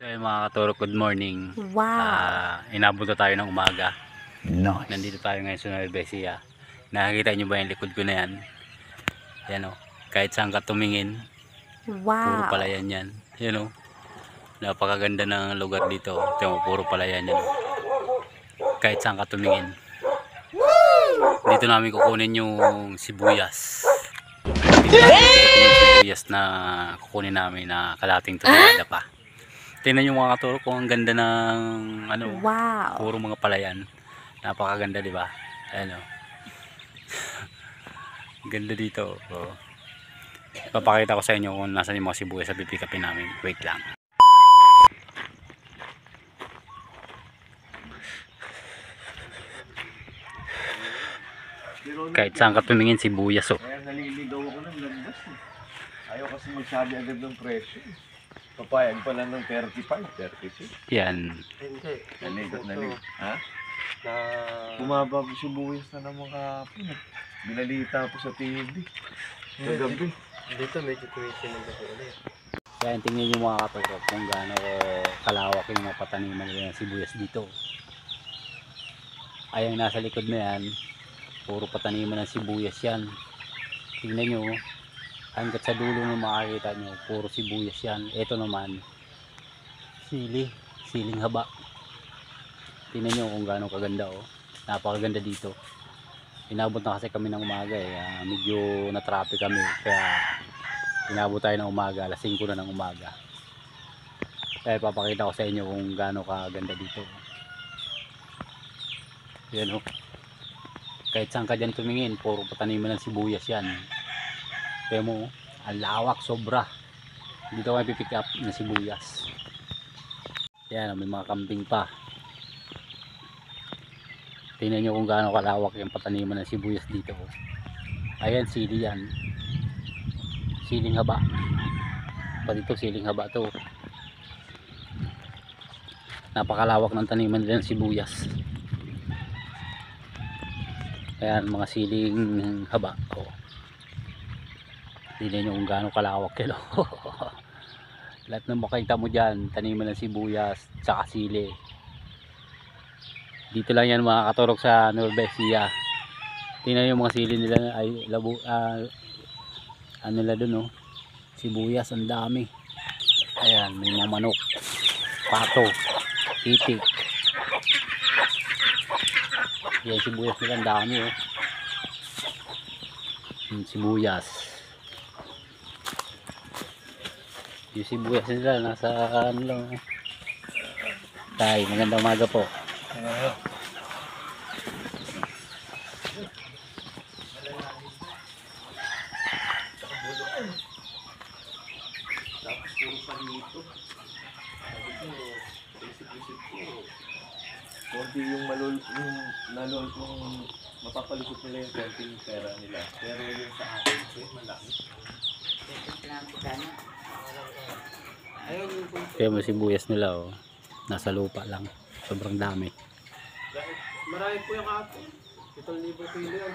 So yun mga katurok, good morning. Wow. Inabot na tayo ng umaga. Nice. Nandito tayo ngayon sa Nueva Ecija. Nakikita nyo ba yung likod ko na yan? Yan o. Kahit saan ka tumingin, puro Wow. palayan yan. Yan o. Napakaganda ng lugar dito. Ito mo, puro palayan yan o. Kahit saan ka tumingin. Dito namin kukunin yung sibuyas. Dito namin yung sibuyas na kukunin namin na kalating tonelada pa. Tingnan nyo mga katurok kung ang ganda ng ano, Wow. puro mga palayan. Napakaganda, di ba? Ayan o. Ganda dito. Oh. Papakita ko sa inyo kung nasan yung mga sibuyas sa pipikapin namin. Wait lang. Kahit saan ka tumingin, sibuyas o. Kaya naliligaw ako ng landas eh. Ayaw kasi magsabi agad ng presyo eh. Papayag pa lang ng 35, 36. Yan. Hindi. Naligot. Ha? Na... Bumaba po sibuyas na naman kahapon. Binalita po sa TV. Kagabi. Dito medyo tuwisin ng gabi ulit. Kaya tingnan nyo mga katurok kung gaano kalawak yung mga pataniman nila ng sibuyas dito. Ay, ang nasa likod na yan, puro pataniman ng sibuyas yan. Tingnan nyo, hanggat sa dulo ng makakita nyo, puro sibuyas yan. Ito naman, siling haba. Tingnan nyo kung gaano kaganda oh. Napakaganda dito. Inabot na kasi kami ng umaga eh. Medyo na-traffic kami. Kaya inabot tayo ng umaga. Alas 5 na ng umaga. Kaya papakita ko sa inyo kung gaano kaganda dito. Yan oh. Kahit saan ka dyan tumingin, puro pataniman ng sibuyas yan. Kaya mo, ang lawak sobra. Dito kami pipick up ng sibuyas. Yan, may mga kambing pa. Tingnan nyo kung gaano kalawak yung pataniman ng sibuyas dito. Ayan, sili yan. Siling haba. Pati ito, siling haba to. Napakalawak ng taniman nila ng sibuyas. Ayan, mga siling haba. Oh. Tingnan nyo kung gaano kalawak yun. Lahat ng makita mo dyan, taniman ng sibuyas, tsaka sili. Dito lang yan mga katurok sa Nueva Ecija. Tingnan yung mga sili nila ay labo, ano nila dun oh. Sibuyas ang dami. Ayan, may mga manok, pato, itik. Yan sibuyas nila ang dami oh. Sibuyas. Yung sibuyas nila nasa ano lang oh. Tay, magandang umaga po. Tapos puro pa dito. Sabi ko, isip-isip ko. Konti yung nalol kung mapapalusot nila yung konting pera nila. Pero yung sa akin, malaki. Ayun yung punto. Kaya mo sibuyas nila oh. Nasa lupa lang. Sobrang dami. Marami po yung atin. 7,000 kilo yan.